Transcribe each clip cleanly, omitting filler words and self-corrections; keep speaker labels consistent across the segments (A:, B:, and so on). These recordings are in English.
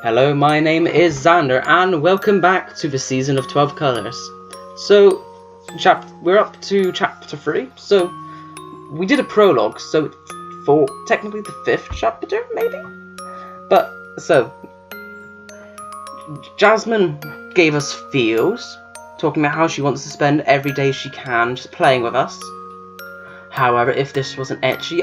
A: Hello, my name is Xander, and welcome back to the season of 12 Colors. So, we're up to chapter 3, so we did a prologue, so for technically the 5th chapter, maybe? But, so, Jasmine gave us feels, talking about how she wants to spend every day she can just playing with us. However, if this wasn't ecchi,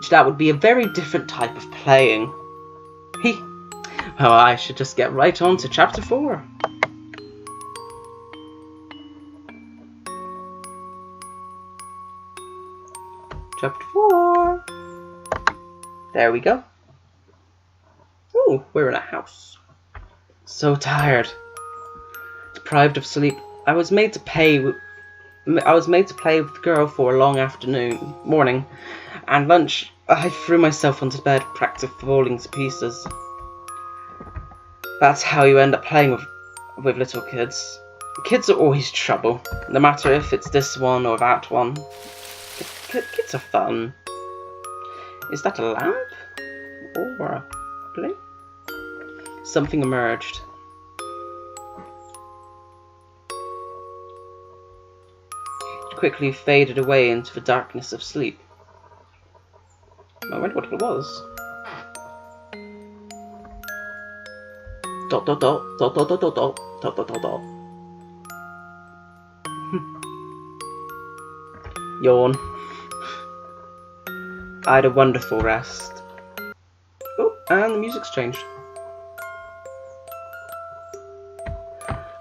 A: that would be a very different type of playing. Well, I should just get right on to chapter 4. Chapter 4. There we go. Ooh, we're in a house. So tired. Deprived of sleep. I was made to play with the girl for a long morning, and lunch. I threw myself onto bed, practically falling to pieces. That's how you end up playing with little kids. Kids are always trouble, no matter if it's this one or that one. Kids are fun. Is that a lamp? Or a blink? Something emerged. It quickly faded away into the darkness of sleep. I wonder what it was. Dot dot dot dot dot dot dot dot dot dot dot. Yawn. I had a wonderful rest. Oh, and the music's changed.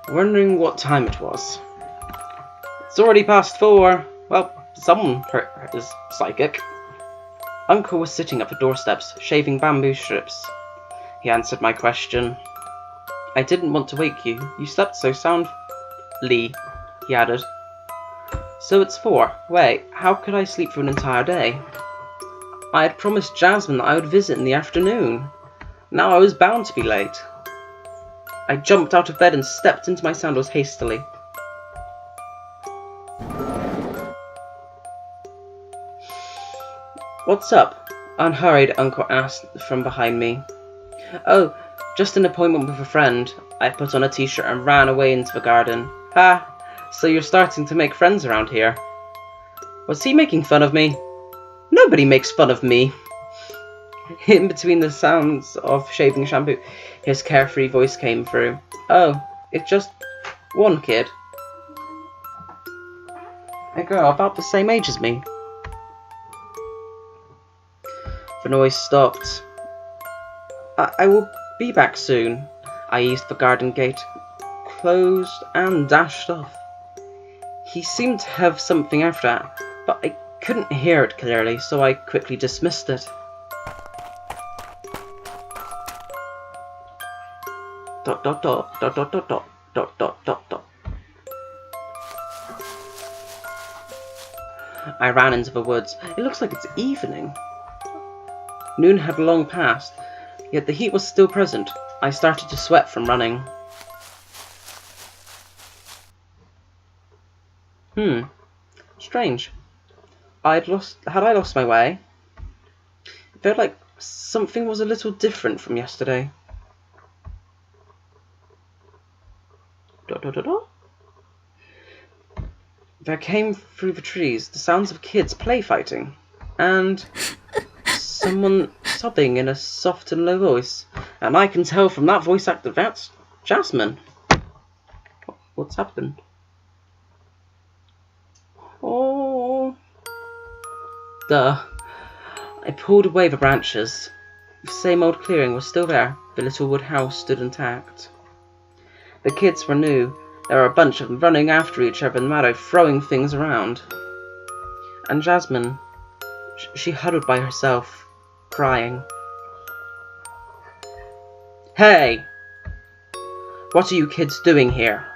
A: Wondering what time it was. It's already past 4. Well, someone is psychic. Uncle was sitting at the doorsteps, shaving bamboo strips. He answered my question. I didn't want to wake you. You slept so soundly, he added. So it's 4. Wait, how could I sleep for an entire day? I had promised Jasmine that I would visit in the afternoon. Now I was bound to be late. I jumped out of bed and stepped into my sandals hastily. What's up? Unhurried, Uncle asked from behind me. Oh, just an appointment with a friend. I put on a t-shirt and ran away into the garden. Ha! So you're starting to make friends around here. Was he making fun of me? Nobody makes fun of me. In between the sounds of shaving shampoo, his carefree voice came through. Oh, it's just one kid. A girl about the same age as me. The noise stopped. I will be back soon. I eased the garden gate, closed, and dashed off. He seemed to have something after that, but I couldn't hear it clearly, so I quickly dismissed it. Dot dot dot dot dot dot dot dot dot dot dot. I ran into the woods. It looks like it's evening. Noon had long passed, yet the heat was still present. I started to sweat from running. Strange. Had I lost my way? It felt like something was a little different from yesterday. Dot dot dot dot. There came through the trees the sounds of kids play fighting, and someone sobbing in a soft and low voice. And I can tell from that voice actor that's Jasmine. What's happened? Oh. Duh. I pulled away the branches. The same old clearing was still there. The little wood house stood intact. The kids were new. There were a bunch of them running after each other in the meadow, throwing things around. And Jasmine, she huddled by herself, crying. Hey! What are you kids doing here?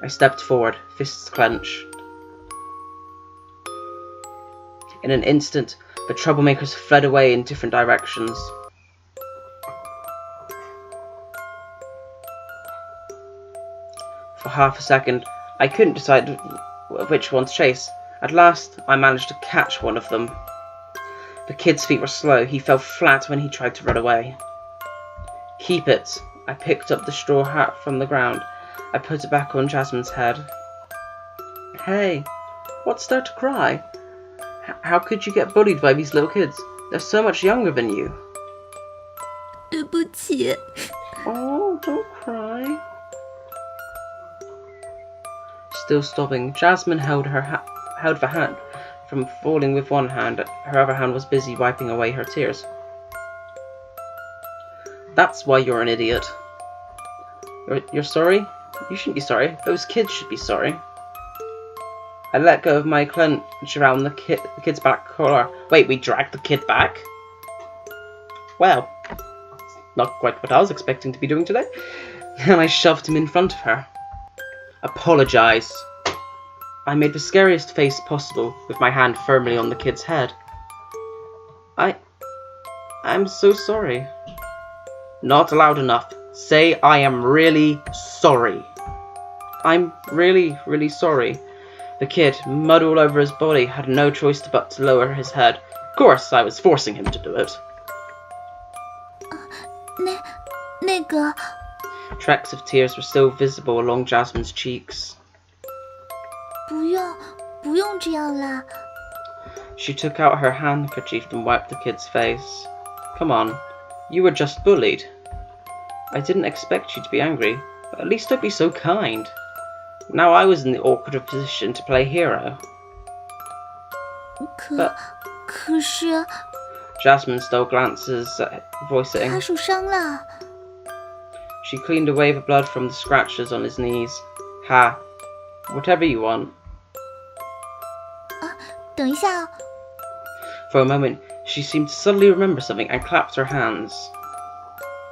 A: I stepped forward, fists clenched. In an instant, the troublemakers fled away in different directions. For half a second, I couldn't decide which one to chase. At last, I managed to catch one of them. The kid's feet were slow. He fell flat when he tried to run away. Keep it. I picked up the straw hat from the ground. I put it back on Jasmine's head. Hey, what's there to cry? How could you get bullied by these little kids? They're so much younger than you.
B: 对不起。
A: Oh, don't cry. Still sobbing, Jasmine held the hand from falling with one hand. Her other hand was busy wiping away her tears. That's why you're an idiot. You're sorry? You shouldn't be sorry. Those kids should be sorry. I let go of my clench around the kid's back collar. Wait, we dragged the kid back? Well, not quite what I was expecting to be doing today. And I shoved him in front of her. Apologize. I made the scariest face possible with my hand firmly on the kid's head. I'm so sorry. Not loud enough. Say I am really sorry. I'm really, really sorry. The kid, mud all over his body, had no choice but to lower his head. Of course, I was forcing him to do it.
B: 那个
A: Tracks of tears were still visible along Jasmine's cheeks.
B: 不用这样啦。
A: She took out her handkerchief and wiped the kid's face. Come on, you were just bullied. I didn't expect you to be angry, but at least don't be so kind. Now I was in the awkward position to play hero.
B: 可是
A: Jasmine stole glances at voicing.
B: 他受伤了。
A: She cleaned away the blood from the scratches on his knees. Ha. Whatever you want.
B: 等一下哦。
A: For a moment, she seemed to suddenly remember something and clapped her hands.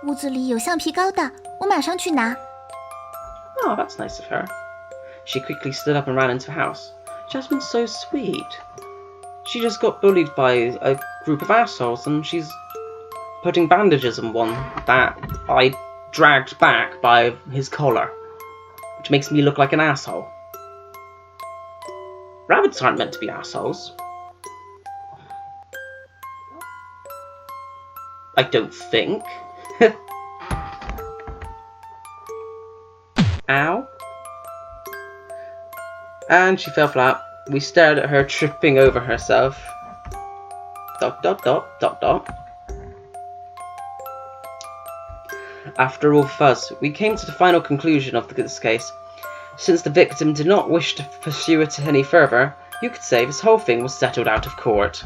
B: 屋子里有橡皮膏的，我马上去拿。
A: Oh, that's nice of her. She quickly stood up and ran into the house. Jasmine's so sweet. She just got bullied by a group of assholes and she's putting bandages on one that I dragged back by his collar, which makes me look like an asshole. Rabbits aren't meant to be assholes. I don't think. Ow. And she fell flat. We stared at her tripping over herself. ... After all fuss, we came to the final conclusion of this case. Since the victim did not wish to pursue it any further, you could say this whole thing was settled out of court.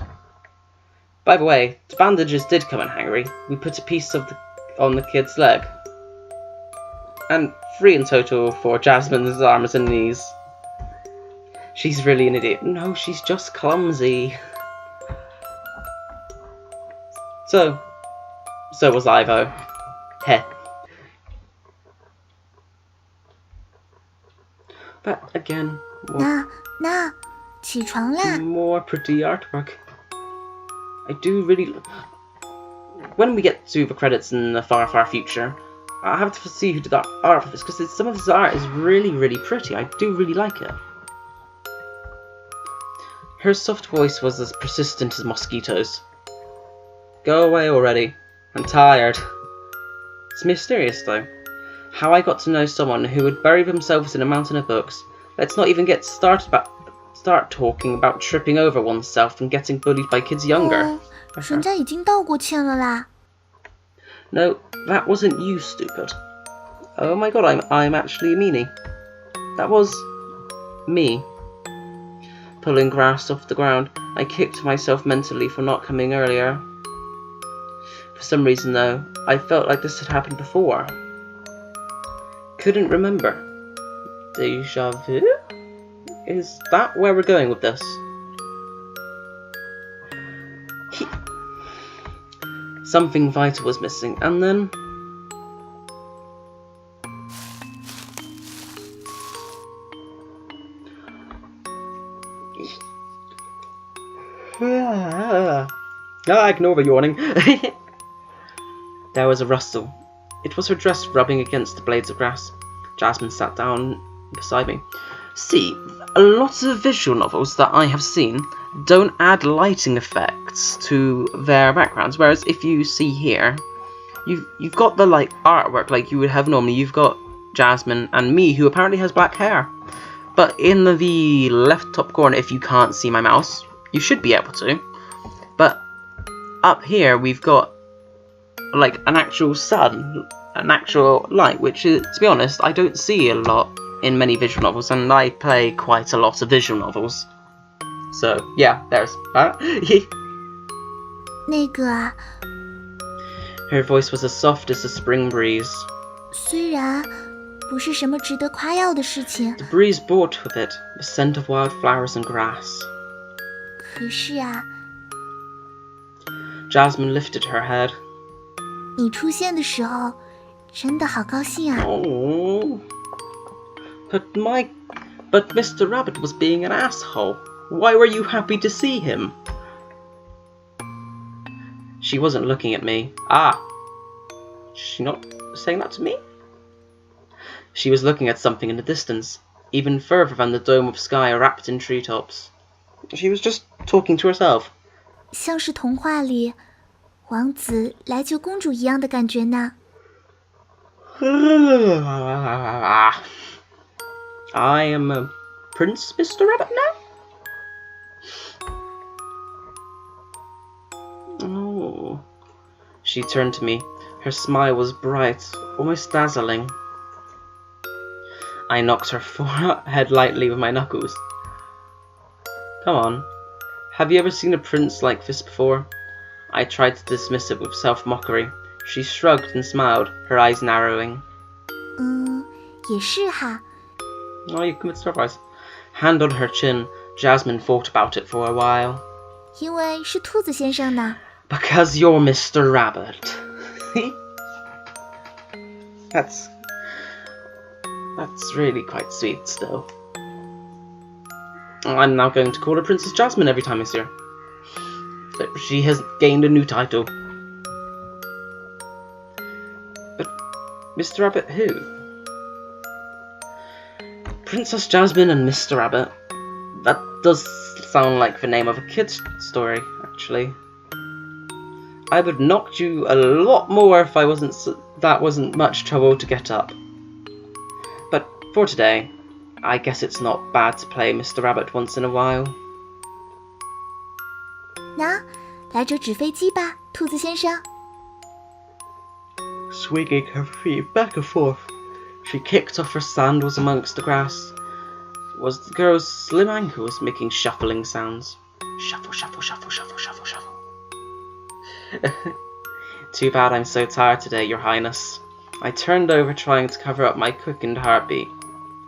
A: By the way, the bandages did come in handy. We put a piece on the kid's leg. And 3 in total for Jasmine's arms and knees. She's really an idiot. No, she's just clumsy. So was Ivo. Heh. But again,
B: 那起床啦。
A: more pretty artwork. I do really... When we get to the credits in the far, far future, I have to see who did that art for this, because some of this art is really, really pretty. I do really like it. Her soft voice was as persistent as mosquitoes. Go away already. I'm tired. It's mysterious, though. How I got to know someone who would bury themselves in a mountain of books. Let's not even get start talking about tripping over oneself and getting bullied by kids younger.
B: 人家已经道过歉了啦。
A: No, that wasn't you, stupid. Oh my god, I'm actually a meanie. That was... me. Pulling grass off the ground, I kicked myself mentally for not coming earlier. For some reason, though, I felt like this had happened before. Couldn't remember. Deja vu? Is that where we're going with this? Something vital was missing, and then... ignore the yawning. There was a rustle. It was her dress rubbing against the blades of grass. Jasmine sat down beside me. See, a lot of visual novels that I have seen don't add lighting effects to their backgrounds, whereas if you see here, you've got the like artwork like you would have normally. You've got Jasmine and me, who apparently has black hair. But in the left top corner, if you can't see my mouse, you should be able to. But up here, we've got like an actual sun, an actual light, which is, to be honest, I don't see a lot in many visual novels, and I play quite a lot of visual novels. So yeah, there's that.
B: 那个啊，
A: Her voice was as soft as a spring breeze.
B: 虽然不是什么值得夸耀的事情，
A: The breeze brought with it the scent of wildflowers and grass.
B: 可是啊，
A: Jasmine lifted her head.
B: 你出现的时候，真的好高兴啊！
A: Oh, but Mr. Rabbit was being an asshole. Why were you happy to see him? She wasn't looking at me. Ah, she not saying that to me? She was looking at something in the distance, even further than the dome of sky wrapped in treetops. She was just talking to herself.
B: 像是童话里王子来救公主一样的感觉呢。
A: I am a prince, Mr. Rabbit, now? Oh. She turned to me. Her smile was bright, almost dazzling. I knocked her forehead lightly with my knuckles. Come on. Have you ever seen a prince like this before? I tried to dismiss it with self-mockery. She shrugged and smiled, her eyes narrowing.
B: 也是哈。
A: Oh, you commit surprise. Hand on her chin, Jasmine thought about it for a while.
B: 因为是兔子先生呢。
A: Because you're Mr. Rabbit. That's really quite sweet still. I'm now going to call her Princess Jasmine every time I see her. So she has gained a new title. But Mr. Rabbit who? Princess Jasmine and Mr. Rabbit. That does sound like the name of a kid's story, actually. I would knock you a lot more if that wasn't much trouble to get up. But for today, I guess it's not bad to play Mr. Rabbit once in a while.
B: 那，来这纸飞机吧，兔子先生。
A: Swinging her feet back and forth, she kicked off her sandals amongst the grass. It was the girl's slim ankles making shuffling sounds. Shuffle, shuffle, shuffle, shuffle, shuffle, shuffle. Too bad I'm so tired today, Your Highness. I turned over trying to cover up my quickened heartbeat.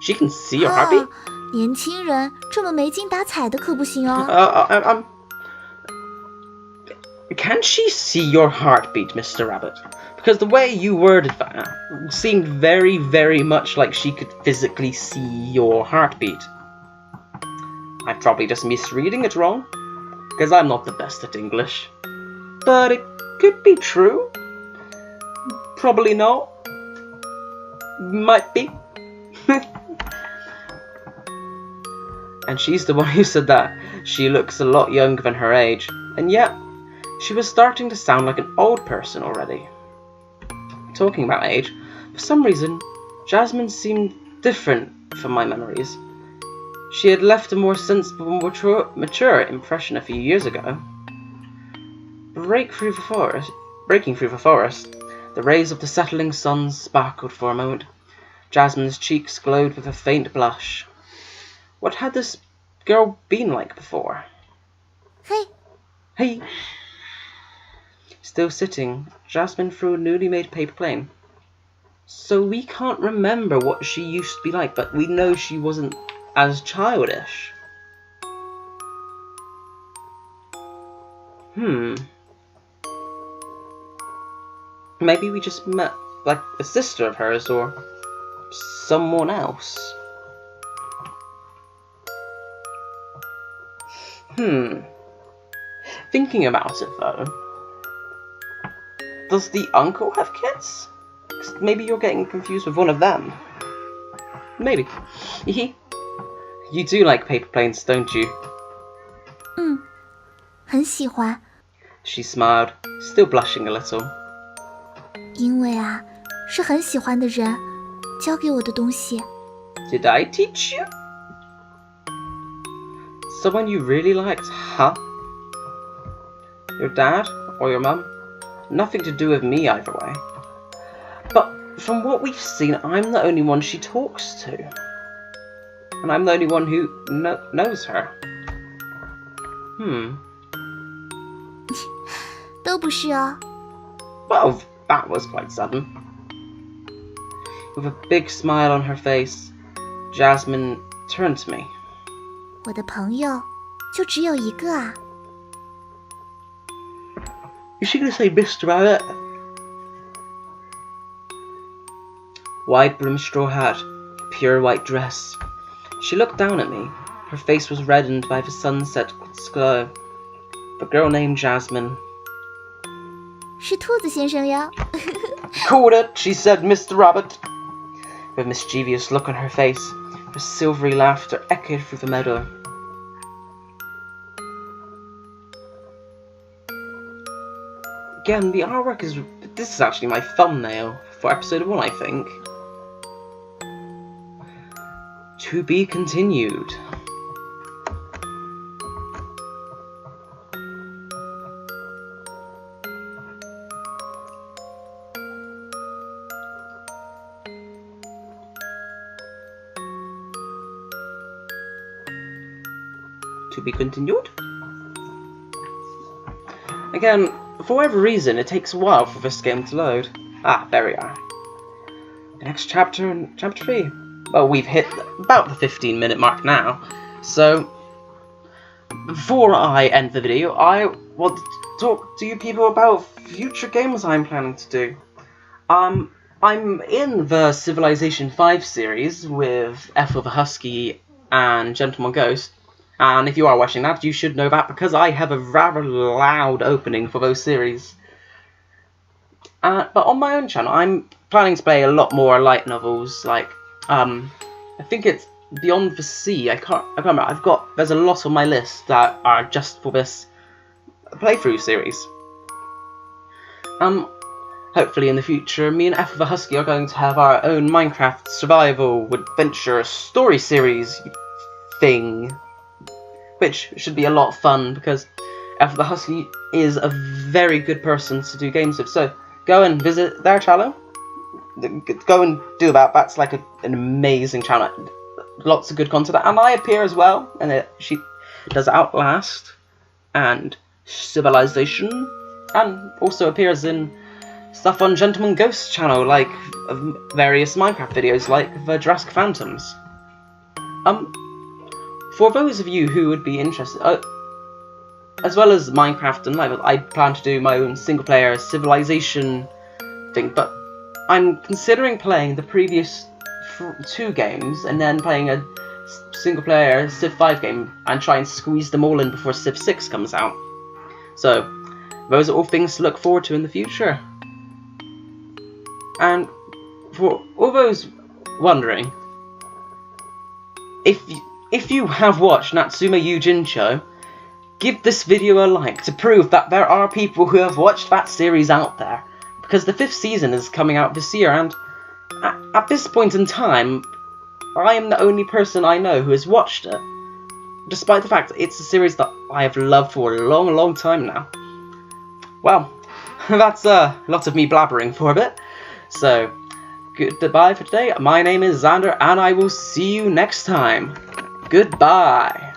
A: She can see your heartbeat?
B: 年轻人这么没精打采的可不行哦。
A: Can she see your heartbeat, Mr. Rabbit? Because the way you worded that seemed very, very much like she could physically see your heartbeat. I'm probably just misreading it wrong, because I'm not the best at English. But it could be true. Probably not. Might be. And she's the one who said that she looks a lot younger than her age, and yet she was starting to sound like an old person already. Talking about age, for some reason, Jasmine seemed different from my memories. She had left a more sensible, mature impression a few years ago. Breaking through the forest, the rays of the settling sun sparkled for a moment. Jasmine's cheeks glowed with a faint blush. What had this girl been like before?
B: Hey.
A: Hey. Still sitting, Jasmine threw a newly made paper plane. So we can't remember what she used to be like, but we know she wasn't as childish. Maybe we just met like a sister of hers or someone else. Thinking about it though, does the uncle have kids? 'Cause maybe you're getting confused with one of them. Maybe. You do like paper planes, don't you?
B: 很喜欢。
A: She smiled, still blushing a little.
B: 因为啊，是很喜欢的人教给我的东西。
A: Did I teach you? Someone you really liked, huh? Your dad or your mum? Nothing to do with me either way. But from what we've seen, I'm the only one she talks to. And I'm the only one who knows her.
B: 都不是哦。
A: Well, that was quite sudden. With a big smile on her face, Jasmine turned to me.
B: 我的朋友就只有一个啊。
A: Is she gonna say Mr. Rabbit? Wide-brimmed straw hat, pure white dress. She looked down at me. Her face was reddened by the sunset glow. The girl named Jasmine.
B: 是兔子先生哟。
A: Called it, she said, Mr. Rabbit. With a mischievous look on her face, her silvery laughter echoed through the meadow. Again, the artwork is... This is actually my thumbnail for episode 1, I think. To be continued. To be continued. Again, for whatever reason, it takes a while for this game to load. Ah, there we are. The next chapter in chapter 3. Well, we've hit about the 15-minute mark now. So, before I end the video, I want to talk to you people about future games I'm planning to do. I'm in the Civilization 5 series with Ethel the Husky and Gentleman Ghost. And if you are watching that, you should know that because I have a rather loud opening for those series. But on my own channel, I'm planning to play a lot more light novels, like, I think it's Beyond the Sea. I can't remember. There's a lot on my list that are just for this playthrough series. Hopefully in the future, me and Ethel the Husky are going to have our own Minecraft survival adventure story series thing. Which should be a lot of fun because Ethel the Husky is a very good person to do games with. So go and visit their channel. Go and do that. That's like an amazing channel. Lots of good content. And I appear as well. And she does Outlast and Civilization. And also appears in stuff on Gentleman Ghost's channel, like various Minecraft videos, like the Jurassic Phantoms. For those of you who would be interested, as well as Minecraft and Live, I plan to do my own single-player Civilization thing, but I'm considering playing the previous 2 games and then playing a single-player Civ 5 game and try and squeeze them all in before Civ 6 comes out. So, those are all things to look forward to in the future. And for all those wondering, if you have watched Natsume Yujincho, give this video a like to prove that there are people who have watched that series out there. Because the 5th season is coming out this year, and at this point in time, I am the only person I know who has watched it. Despite the fact that it's a series that I have loved for a long, long time now. Well, that's a lot of me blabbering for a bit. So, goodbye for today. My name is Xander, and I will see you next time. Goodbye.